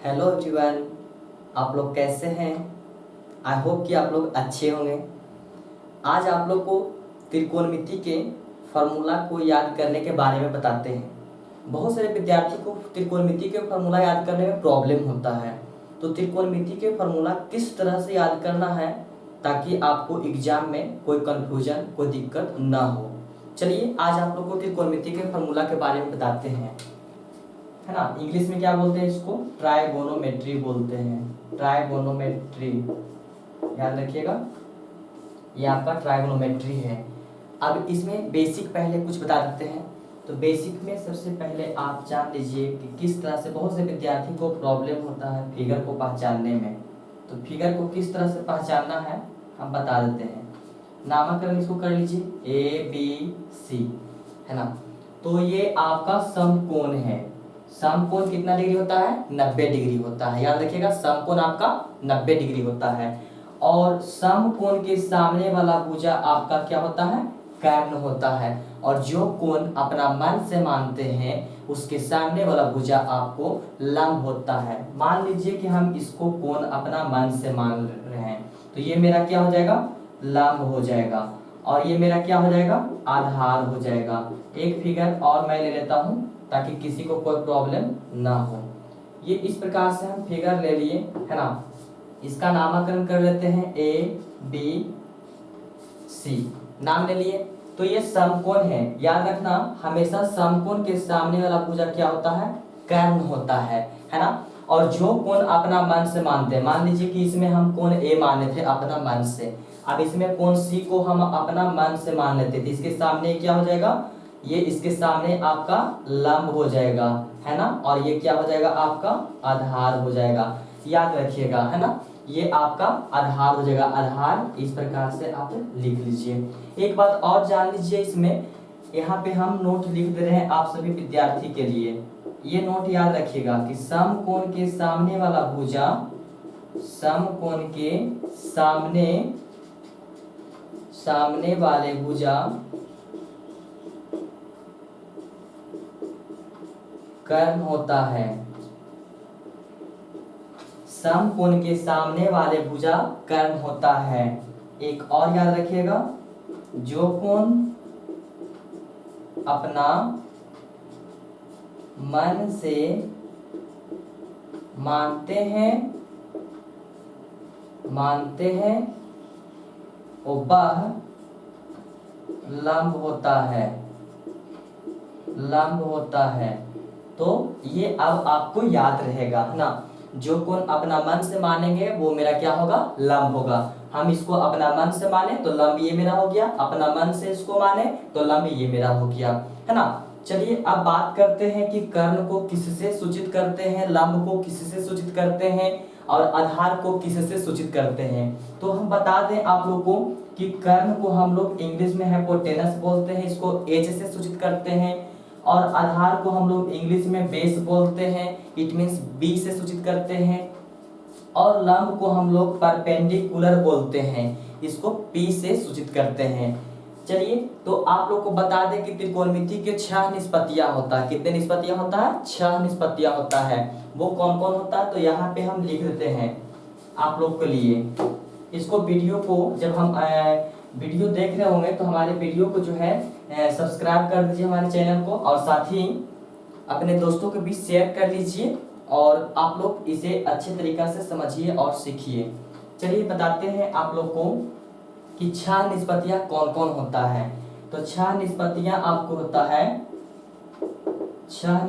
Hello everyone, आप लोग कैसे हैं। आई होप कि आप लोग अच्छे होंगे। आज आप लोग को त्रिकोणमिति के फार्मूला को याद करने के बारे में बताते हैं। बहुत सारे विद्यार्थी को त्रिकोणमिति के फार्मूला याद करने में प्रॉब्लम होता है। तो त्रिकोणमिति के फार्मूला किस तरह से याद करना है ताकि आपको एग्जाम में कोई कन्फ्यूजन, कोई दिक्कत ना हो। चलिए आज आप लोग को त्रिकोणमिति के फार्मूला के बारे में बताते हैं, है ना। इंग्लिश में क्या बोलते हैं इसको? ट्राइगोनोमेट्री बोलते हैं। ट्राइगोनोमेट्री याद रखिएगा, ये आपका ट्राइगोनोमेट्री है। अब इसमें बेसिक पहले कुछ बता देते हैं। तो बेसिक में सबसे पहले आप जान लीजिए कि किस तरह से बहुत से विद्यार्थी को प्रॉब्लम होता है फिगर को पहचानने में। तो फिगर को किस तरह से पहचानना है हम बता देते हैं। नामकरण इसको कर लीजिए ABC, है ना। तो ये आपका समकोण है। समकोण कितना डिग्री होता है? 90 डिग्री होता है। याद रखिएगा, समकोण आपका 90 डिग्री होता है। और समकोण के सामने वाला भुजा आपका क्या होता है? कर्ण होता है। और जो कोण अपना मन से मानते हैं उसके सामने वाला भुजा आपको लंब होता है। मान लीजिए कि हम इसको कोण अपना मन से मान रहे हैं, तो ये मेरा क्या हो जाएगा? लंब हो जाएगा। और ये मेरा क्या हो जाएगा? आधार हो जाएगा। एक फिगर और मैं ले लेता हूं ताकि किसी को कोई प्रॉब्लम ना हो। ये इस प्रकार से हम फिगर ले लिए, है ना। इसका नामकरण कर लेते हैं ABC, नाम ले लिए। तो ये समकोण है। याद रखना, हमेशा समकोण के सामने वाला भुजा क्या होता है? कर्ण होता है ना। और जो कोण अपना मन से मानते हैं, मान लीजिए कि इसमें हम कोण A माने थे अपना मन से। अब इसमें कोण C को हम अपना मन से मान लेते थे। इसके सामने क्या हो जाएगा? ये इसके सामने आपका लंब हो जाएगा, है ना। और ये क्या हो जाएगा? आपका आधार हो जाएगा। याद रखिएगा, है ना। ये आपका आधार हो जाएगा। आधार इस प्रकार से आप लिख लीजिए। एक बात और जान लीजिए, इसमें यहाँ पे हम नोट लिख दे रहे हैं आप सभी विद्यार्थी के लिए। ये नोट याद रखिएगा कि समकोण के सामने वाला भुजा, समकोण के सामने वाले भुजा कर्ण होता है। समकोण के सामने वाले भुजा कर्ण होता है। एक और याद रखिएगा, जो कोण अपना मन से मानते हैं वह लंब होता है। तो ये अब आपको याद रहेगा, है ना। जो कोण अपना मन से मानेंगे वो मेरा क्या होगा? लंब होगा। हम इसको अपना मन से माने तो लंब ये मेरा हो गया, अपना मन से इसको माने तो लंब ये मेरा हो गया, है ना। चलिए अब बात करते हैं कि कर्ण को किससे सूचित करते हैं, लंब को किससे सूचित करते हैं और आधार को किससे सूचित करते हैं। तो हम बता दें आप लोगों को कि कर्ण को हम लोग इंग्लिश में हाइपोटेनस बोलते हैं, इसको H से सूचित करते हैं। और आधार को हम लोग इंग्लिश में बेस बोलते हैं, इट मीन्स B से सूचित करते हैं। और लंब को हम लोग परपेंडिकुलर बोलते हैं, इसको P से सूचित करते हैं। चलिए तो आप लोग को बता दें कि त्रिकोणमिति के 6 निष्पत्तियां होता है। कितने निष्पत्तियां होता है? 6 निष्पत्तियां होता है। वो कौन कौन होता है? तो यहाँ पे हम लिख देते हैं आप लोग के लिए। इसको वीडियो को जब हम वीडियो देख रहे होंगे तो हमारे वीडियो को जो है सब्सक्राइब कर दीजिए हमारे चैनल को, और साथ ही अपने दोस्तों के बीच शेयर कर लीजिए और आप लोग इसे अच्छे तरीका से समझिए और सीखिए। चलिए बताते हैं आप लोग को कि 6 निष्पत्तियां कौन कौन होता है। तो 6 निष्पत्तियां आपको होता है, 6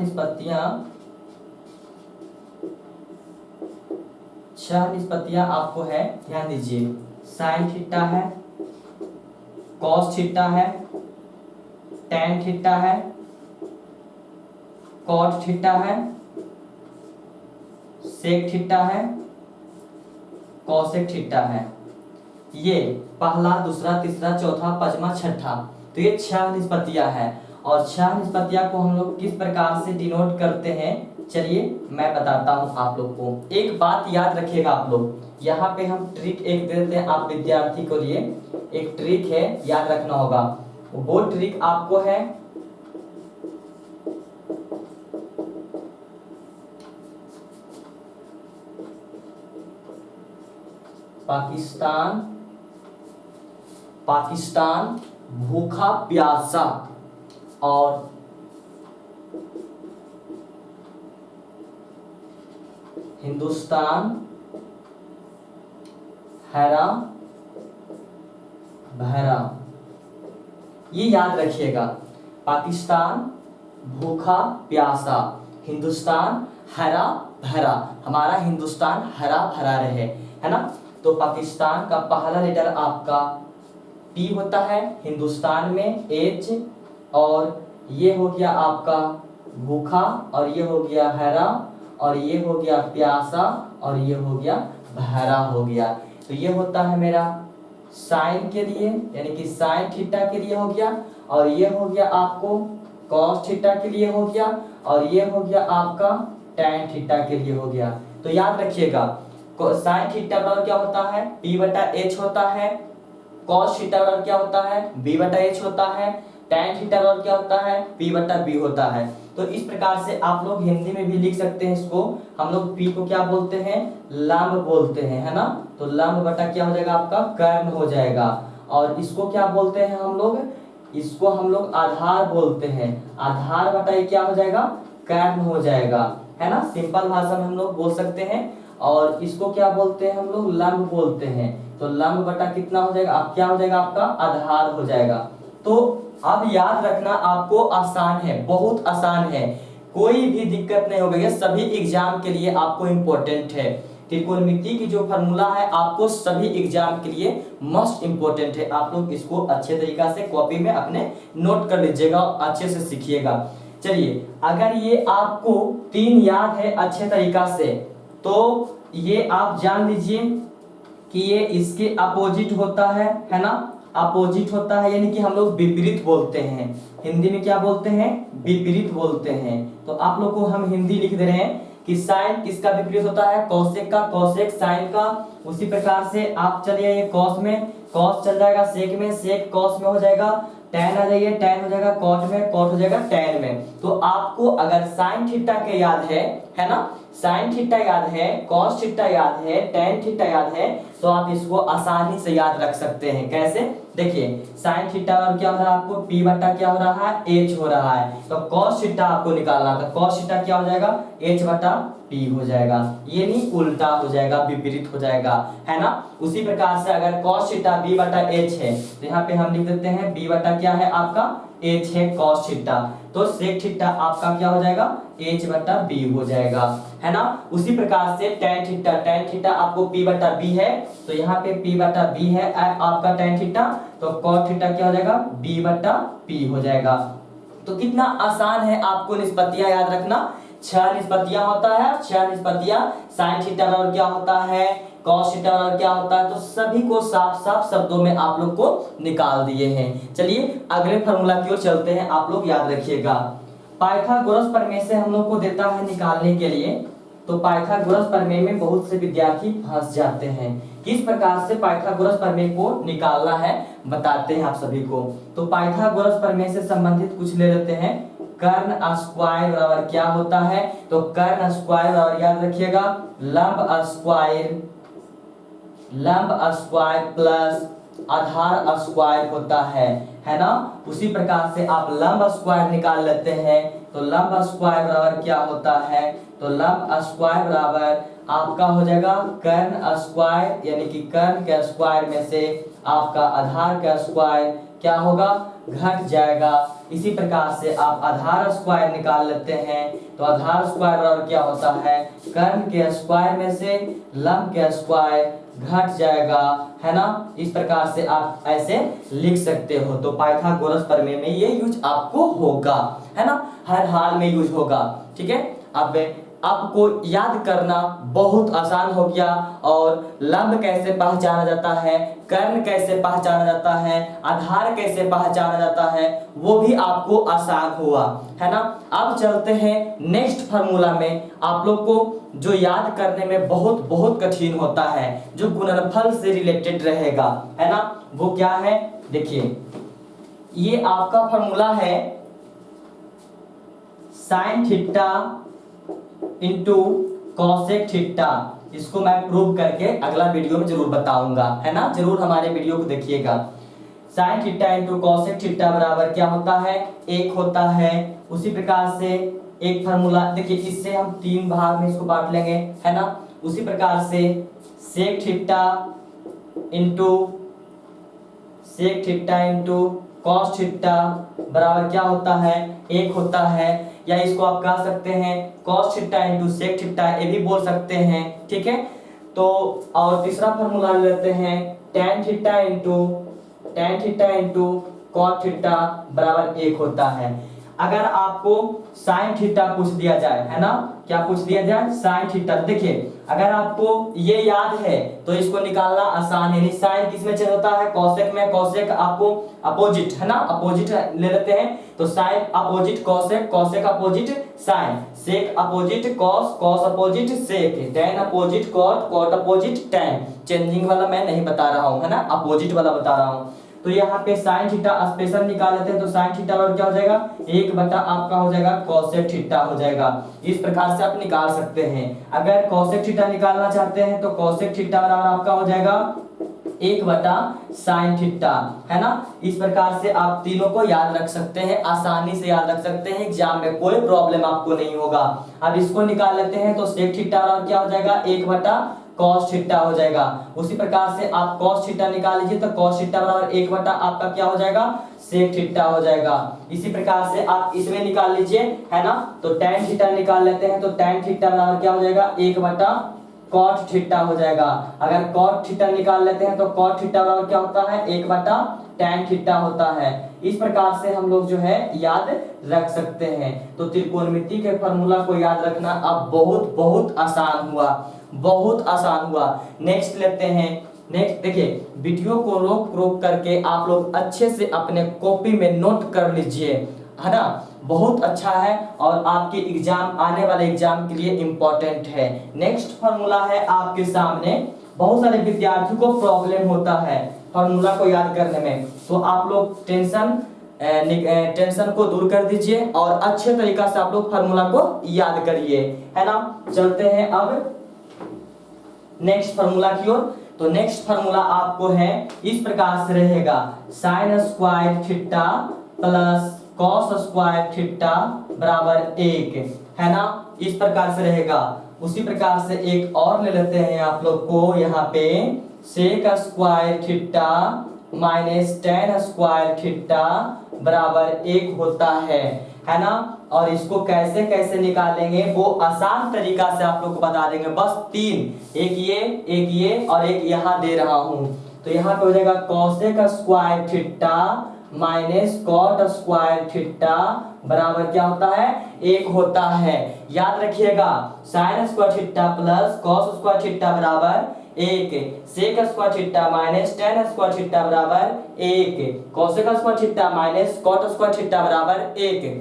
निष्पत्तियां आपको है, ध्यान दीजिए। साइन थीटा है, कॉस थीटा है, टैन थीटा है, कॉट थीटा है, सेक थीटा है, कॉसेक थीटा है। ये पहला, दूसरा, तीसरा, चौथा, पांचवा, छठा। तो ये 6 निष्पत्तियां हैं। और 6 निष्पत्तियां को हम लोग किस प्रकार से डिनोट करते हैं, चलिए मैं बताता हूं आप लोग को। एक बात याद रखिएगा आप लोग, यहाँ पे हम ट्रिक एक दे देते हैं आप विद्यार्थी को लिए। एक ट्रिक है, याद रखना होगा। वो ट्रिक आपको है पाकिस्तान, पाकिस्तान भूखा प्यासा और हिंदुस्तान हरा भरा। ये याद रखिएगा, पाकिस्तान भूखा प्यासा, हिंदुस्तान हरा भरा, हमारा हिंदुस्तान हरा भरा रहे, है ना। तो पाकिस्तान का पहला लेटर आपका पी होता है, हिंदुस्तान में एच, और ये हो गया आपका भूखा, और ये हो गया हरा, और ये हो गया प्यासा, और ये हो गया भरा हो गया। तो ये होता है मेरा साइन के लिए, यानी कि साइन थीटा के लिए हो गया, और ये हो गया आपको कॉस थीटा के लिए हो गया, और ये हो गया आपका टैन थीटा के लिए हो गया। तो याद रखिएगा, साइन थीटा बराबर क्या होता है, पी बटा एच होता है, कॉस थीटा बराबर क्या होता है, बी बटा एच होता है, टैन थीटा बराबर क्या होता है, पी बटा बी होता है। तो इस प्रकार से आप लोग हिंदी में भी लिख सकते हैं इसको। हम लोग पी को क्या बोलते हैं, लंब बोलते हैं, है ना। तो लंब बटा क्या हो जाएगा आपका कर्ण हो जाएगा, और इसको क्या बोलते हैं हम लोग, इसको हम लोग आधार बोलते हैं, आधार बटा ये क्या हो जाएगा कर्ण हो जाएगा, है ना। सिंपल भाषा में हम लोग बोल सकते हैं। और इसको क्या बोलते हैं हम लोग, लंब बोलते हैं। तो लंब बटा कितना हो जाएगा, अब क्या हो जाएगा आपका आधार हो जाएगा। तो अब याद रखना आपको आसान है, बहुत आसान है, कोई भी दिक्कत नहीं होगी, सभी एग्जाम के लिए आपको इम्पोर्टेंट है। त्रिकोणमिति की जो फार्मूला है आपको सभी एग्जाम के लिए मस्ट इम्पोर्टेंट है। आप लोग इसको अच्छे तरीका से कॉपी में अपने नोट कर लीजिएगा, अच्छे से सीखिएगा। चलिए, अगर ये आपको 3 याद है अच्छे तरीका से, तो ये आप जान लीजिए कि ये इसके अपोजिट होता है ना, अपोजिट होता है, यानी कि हम लोग विपरीत बोलते हैं। हिंदी में क्या बोलते हैं, विपरीत बोलते हैं। तो आप लोग को हम हिंदी लिख दे रहे हैं कि साइन किसका विपरीत होता है, कौशिक का, कौशिक साइन का। उसी प्रकार से आप चलिए ये कॉस में, कॉस चल जाएगा सेक में, सेक कॉस में हो जाएगा, टैन आ जाइए, टैन हो जाएगा कॉट में, कॉट हो जाएगा टैन में। तो आपको अगर साइन थीटा के याद है ना, साइन थीटा याद है, कॉस थीटा याद है, टैन थीटा याद है, तो आप इसको आसानी से याद रख सकते हैं। कैसे, देखिए साइन थीटा और क्या हो रहा है आपको, पी बटा क्या हो रहा है, एच हो रहा है। तो कॉस थीटा आपको निकालना था, कॉस थीटा क्या हो जाएगा, एच बटा पी हो जाएगा, ये नहीं उल्टा हो जाएगा, विपरीत हो जाएगा, है ना। उसी प्रकार से अगर कॉस थीटा बी बटा एच है, तो यहाँ पे हम लिख देते हैं बी बटा क्या है आपका एच है कॉस थीटा, तो सेक थीटा आपका क्या हो जाएगा एच बटा बी हो जाएगा, है ना। उसी प्रकार से टैन थीटा, टैन थीटा आपको पी बटा बी है, तो यहाँ पे पी बटा बी है आपका टैन थीटा, तो कॉस थीटा क्या हो जाएगा बी बटा पी हो जाएगा। तो कितना आसान है, आपको निष्पत्तियां याद रखना, 6 निष्पत्तियां होता है, 6 निष्पत्तियां, साइन थीटा बराबर क्या होता है, कॉस थीटा बराबर क्या होता है, तो सभी को साफ साफ शब्दों में आप लोग को निकाल दिए हैं। चलिए अगले फार्मूला की ओर चलते हैं, आप लोग याद रखिएगा। पाइथागोरस प्रमेय से हम लोग को देता है निकालने के लिए, तो पाइथागोरस प्रमेय में बहुत से विद्यार्थी फंस जाते हैं। किस प्रकार से पाइथागोरस प्रमेय को निकालना है बताते हैं आप सभी को। तो पाइथागोरस प्रमेय से संबंधित कुछ ले लेते हैं। कर्ण स्क्वायर बराबर क्या होता है, तो कर्ण स्क्वायर बराबर याद रखिएगा लंब स्क्वायर, लंब स्क्वायर प्लस आधार स्क्वायर होता है ना। उसी प्रकार से आप लंब स्क्वायर निकाल लेते हैं, तो लंब स्क्वायर बराबर क्या होता है, तो लंब स्क्वायर बराबर आपका हो जाएगा कर्ण स्क्वायर, यानी कि कर्ण के स्क्वायर में से आपका आधार का स्क्वायर क्या होगा घट जाएगा। इसी प्रकार से आप आधार स्क्वायर निकाल लेते हैं, तो आधार स्क्वायर बराबर क्या होता है कर्ण के स्क्वायर में से लंब के स्क्वायर घट जाएगा, है ना। इस प्रकार से आप ऐसे लिख सकते हो। तो पाइथागोरस प्रमेय में ये यूज आपको होगा, है ना, हर हाल में यूज होगा, ठीक है। अब आपको याद करना बहुत आसान हो गया, और लंब कैसे पहचाना जाता है, कर्ण कैसे पहचाना जाता है, आधार कैसे पहचाना जाता है, वो भी आपको आसान हुआ, है ना। अब चलते हैं नेक्स्ट फार्मूला में। आप लोग को जो याद करने में बहुत बहुत कठिन होता है, जो गुणनफल से रिलेटेड रहेगा, है ना, वो क्या है, देखिए ये आपका फार्मूला है sine theta into cosec theta. इसको मैं प्रूव करके अगला वीडियो में जरूर बताऊंगा, है ना, जरूर हमारे वीडियो को देखिएगा। Sine theta into cosec theta बराबर क्या होता है, 1 होता है। उसी प्रकार से एक फार्मूला देखिए, इससे हम 3 भाग में इसको बांट लेंगे, है ना। उसी प्रकार से sec theta into cos theta बराबर क्या होता है, 1 होता है। या इसको आप कह सकते हैं cos theta into sec theta, ये भी बोल सकते हैं, ठीक है। तो और तीसरा फॉर्मूला लेते हैं tan theta into cot theta बराबर 1 होता है। अगर आपको साइन थीटा पूछ दिया जाए, है ना, क्या पूछ दिया जाए, साइन थीटा, देखिए अगर आपको ये याद है तो इसको निकालना आसान है। साइन किस में चेंज होता है, कॉसेक में। कॉसेक आपको अपोजिट, है ना, अपोजिट ले लेते हैं तो sine opposite cosec, cosec opposite sine, sec opposite cos, cos opposite sec, tan opposite cot, cot opposite tan. Changing वाला मैं नहीं बता रहा हूं, है ना, अपोजिट वाला बता रहा हूं। तो यहाँ पे साइन थीटा स्पेशल निकाल लेते हैं तो साइन थीटा बराबर क्या हो जाएगा, 1 बटा आपका हो जाएगा कॉसेक थीटा हो जाएगा। इस प्रकार से आप निकाल सकते हैं। अगर कॉसेक थीटा निकालना चाहते हैं तो कॉसेक थीटा बराबर आपका हो जाएगा 1 बटा साइन थीटा, है ना। इस प्रकार से आप तीनों को याद रख सकते हैं, आसानी से याद रख सकते हैं, एग्जाम में कोई प्रॉब्लम आपको नहीं होगा। अब इसको निकाल लेते हैं तो सेक थीटा बराबर क्या हो जाएगा, 1 बटा कॉस थीटा हो जाएगा। उसी प्रकार से आप कॉस थीटा निकाल लीजिए तो कॉस थीटा बराबर 1 बटा आपका क्या हो जाएगा, सेक थीटा हो जाएगा। इसी प्रकार से आप इसमें निकाल लीजिए, है ना। तो tan थीटा निकाल लेते हैं तो tan थीटा बराबर क्या हो जाएगा, 1 बटा कॉट थीटा हो जाएगा। अगर कॉट थीटा निकाल लेते हैं तो कॉट थीटा बराबर क्या होता है, 1 बटा tan थीटा होता है। इस प्रकार से हम लोग जो है याद रख सकते हैं। तो त्रिकोणमिति के फॉर्मूला को याद रखना अब बहुत बहुत आसान हुआ, बहुत आसान हुआ। नेक्स्ट लेते हैं। नेक्स्ट देखिए, वीडियो को रोक करके आप लोग अच्छे से अपने कॉपी में नोट कर लीजिए, है ना, बहुत अच्छा है और आपके एग्जाम, आने वाले एग्जाम के लिए इंपॉर्टेंट है। नेक्स्ट फॉर्मूला है आपके सामने। बहुत सारे विद्यार्थियों को प्रॉब्लम होता है फॉर्मूला को याद करने में, तो आप लोग टेंशन को दूर कर दीजिए और अच्छे तरीका से आप लोग फार्मूला को याद करिए, है ना। चलते हैं अब नेक्स्ट फार्मूला की ओर। तो नेक्स्ट फार्मूला आपको है इस प्रकार से रहेगा, sign square theta plus cos square theta बराबर 1, है ना, इस प्रकार से रहेगा। उसी प्रकार से एक और ले लेते हैं आप लोग को, यहाँ पे sec square theta minus tan square theta बराबर 1 होता है ना। और इसको कैसे कैसे निकालेंगे वो आसान तरीका से आप लोग को बता देंगे। बस 3, एक ये और एक यहाँ दे रहा हूं। तो यहाँ पे हो जाएगा cosec square theta minus cot square theta बराबर क्या होता है, 1 होता है। याद रखिएगा, sine square theta plus cos square theta बराबर 1, sec square theta minus tan square theta बराबर 1, cosec square theta minus cot square theta बराबर 1।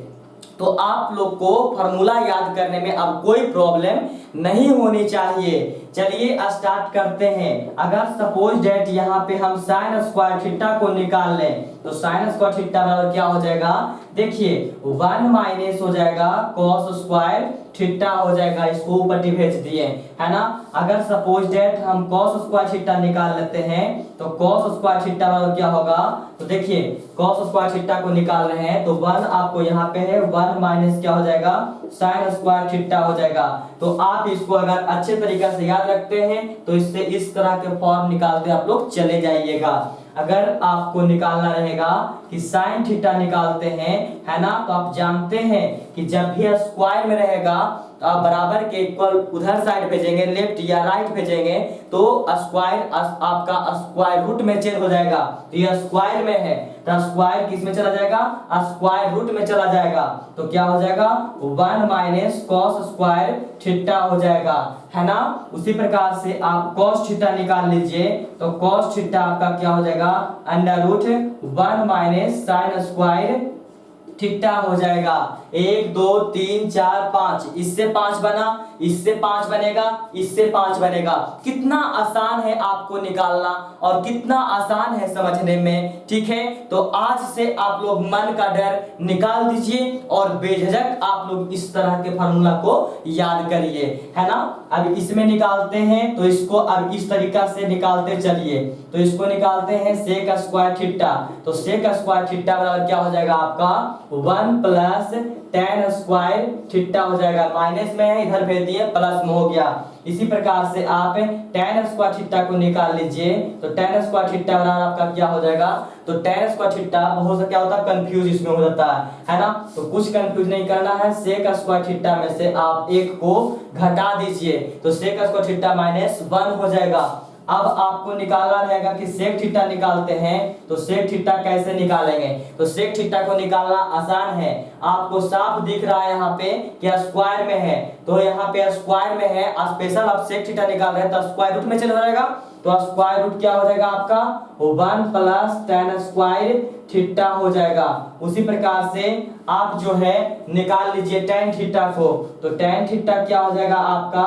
तो आप लोग को फार्मूला याद करने में अब कोई प्रॉब्लम नहीं होनी चाहिए। चलिए स्टार्ट करते हैं। अगर सपोज डेट यहाँ पे हम साइन स्क्वायर थीटा को निकाल लें तो साइन स्क्वायर थीटा बराबर क्या हो जाएगा, देखिए 1 माइनस हो जाएगा कॉस स्क्वायर थीटा हो जाएगा। इसको ऊपर भेज दिए, है ना। अगर सपोज डेट हम कॉस स्क्वायर थीटा निकाल लेते हैं तो कॉस स्क्वायर थीटा बराबर क्या होगा, तो देखिए कॉस स्क्वायर थीटा को निकाल रहे हैं तो 1 आपको यहाँ पे है, 1 माइनस क्या हो जाएगा, साइन स्क्वायर थीटा हो जाएगा। तो आप इसको अगर अच्छे तरीके से याद रखते हैं तो इससे इस तरह के फॉर्म निकालते आप लोग चले जाइएगा। अगर आपको निकालना रहेगा कि साइन थीटा निकालते हैं, है ना, तो आप जानते हैं कि जब भी स्क्वायर में रहेगा तो आप बराबर के इक्वल उधर साइड भेजेंगे, लेफ्ट या राइट भेजेंगे तो स्क्वायर आपका स्क्वायर रूट में चेंज हो जाएगा। तो ये स्क्वायर में है तो स्क्वायर किस में चला जाएगा, स्क्वायर रूट में चला जाएगा। तो क्या हो जाएगा, 1 माइनस कॉस स्क्वायर थीटा हो जाएगा, है ना। उसी प्रकार से आप कॉस थीटा निकाल लीजिए तो कॉस थीटा आपका क्या हो जाएगा, under root 1 minus sine square theta हो जाएगा। 1 2 3 4 5, इससे 5 बना, इससे 5 बनेगा, इससे 5 बनेगा। कितना आसान है आपको निकालना और कितना आसान है समझने में, ठीक है। तो आज से आप लोग मन का डर निकाल दीजिए और बेझिझक आप लोग इस तरह के फार्मूला को याद करिए, है ना। अब इसमें निकालते हैं, तो इसको अब इस तरीका से निकालते चलिए। तो इसको निकालते हैं सेक स्क्वायर थीटा, तो सेक स्क्वायर थीटा बराबर क्या हो जाएगा आपका 1 प्लस tan स्क्वायर थीटा हो जाएगा। माइनस में है, इधर भेज दिए, प्लस में हो गया। इसी प्रकार से आप tan स्क्वायर थीटा को निकाल लीजिए, तो tan स्क्वायर थीटा बराबर आपका क्या हो जाएगा, तो tan स्क्वायर थीटा बहुत सा क्या होता है कंफ्यूज इसमें हो जाता है ना। तो कुछ कंफ्यूज नहीं करना है, सेक स्क्वायर थीटा में से आप एक को घटा दीजिए, तो सेक स्क्वायर थीटा -1 हो जाएगा। अब आपको निकालना रहेगा कि सेक थीटा निकालते हैं, तो सेक थीटा कैसे निकालेंगे। तो सेक थीटा को निकालना आसान है, आपको साफ दिख रहा है यहाँ पे कि स्क्वायर में है, तो यहाँ पे स्क्वायर में है, स्पेशल आप सेक थीटा निकाल रहे हैं तो स्क्वायर रूट में चला जाएगा। तो स्क्वायर रूट क्या हो जाएगा आपका 1 प्लस tan स्क्वायर थीटा हो जाएगा। उसी प्रकार से आप जो है निकाल लीजिए tan थीटा को, तो tan थीटा क्या हो जाएगा आपका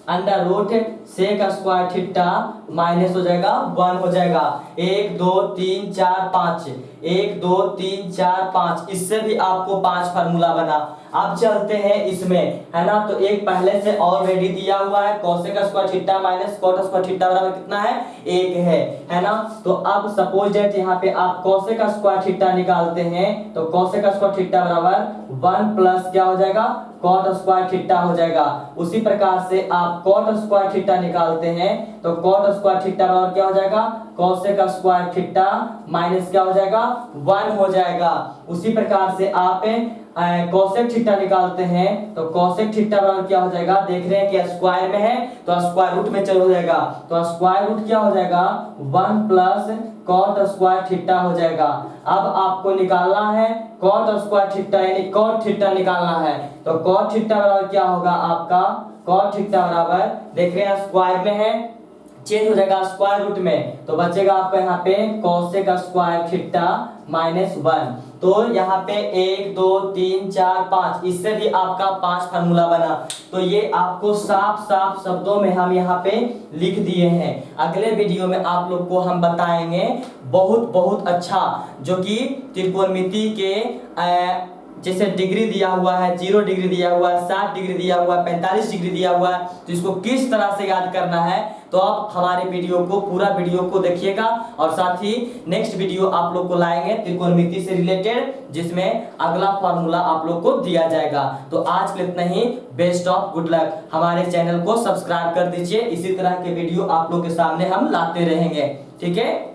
under root sec square theta minus हो जाएगा 1 हो जाएगा। 1 2 3 4 5, 1 2 3 4 5, इससे भी आपको 5 फार्मूला बना। अब चलते हैं इसमें, है ना। तो एक पहले से ऑलरेडी दिया हुआ है, cosec square theta minus cot square theta बराबर कितना है 1 है ना। तो अब सपोज दैट यहाँ पे आप कोसेक स्क्वायर थीटा निकालते हैं, तो कोसेक स्क्वायर थीटा बराबर 1 प्लस क्या हो जाएगा कॉट स्क्वायर थीटा हो जाएगा। उसी प्रकार से आप कॉट स्क्वायर थीटा निकालते हैं, तो कॉट स्क्वायर थीटा बराबर क्या हो जाएगा कोसेक स्क्वायर थीटा माइनस क्या हो जाएगा 1 हो जाएगा। उसी प्रकार से आप कोसेक थीटा निकालते हैं, तो कोसेक थीटा बराबर क्या हो जाएगा, देख रहे हैं कि स्क्वायर में है तो स्क्वायर रूट में चल हो जाएगा, तो स्क्वायर रूट क्या हो जाएगा 1 प्लस कॉट स्क्वायर थीटा हो जाएगा। अब आपको निकालना है कॉट स्क्वायर थीटा यानी कॉट थीटा निकालना है, तो कॉट थीटा बराबर क्या होगा आपका कॉट थीटा बराबर देख रहे हैं स्क्वायर में है, चेंज हो जाएगा स्क्वायर रूट में, तो बचेगा आपका यहाँ पे कोसेक स्क्वायर थीटा -1। तो यहाँ पे 1 2 3 4 5, इससे भी आपका 5 फार्मूला बना। तो ये आपको साफ साफ शब्दों में हम यहाँ पे लिख दिए हैं। अगले वीडियो में आप लोग को हम बताएंगे बहुत बहुत अच्छा, जो कि त्रिकोणमिति के जैसे डिग्री दिया हुआ है, 0 डिग्री दिया हुआ है, 60 डिग्री दिया हुआ है, 45 डिग्री दिया हुआ है, तो इसको किस तरह से याद करना है। तो आप हमारे वीडियो को पूरा वीडियो को देखिएगा, और साथ ही नेक्स्ट वीडियो आप लोग को लाएंगे त्रिकोणमिति से रिलेटेड, जिसमें अगला फॉर्मूला आप लोग को दिया जाएगा। तो आज के लिए इतना ही, बेस्ट ऑफ गुड लक। हमारे चैनल को सब्सक्राइब कर दीजिए, इसी तरह के वीडियो आप लोग के सामने हम लाते रहेंगे, ठीक है।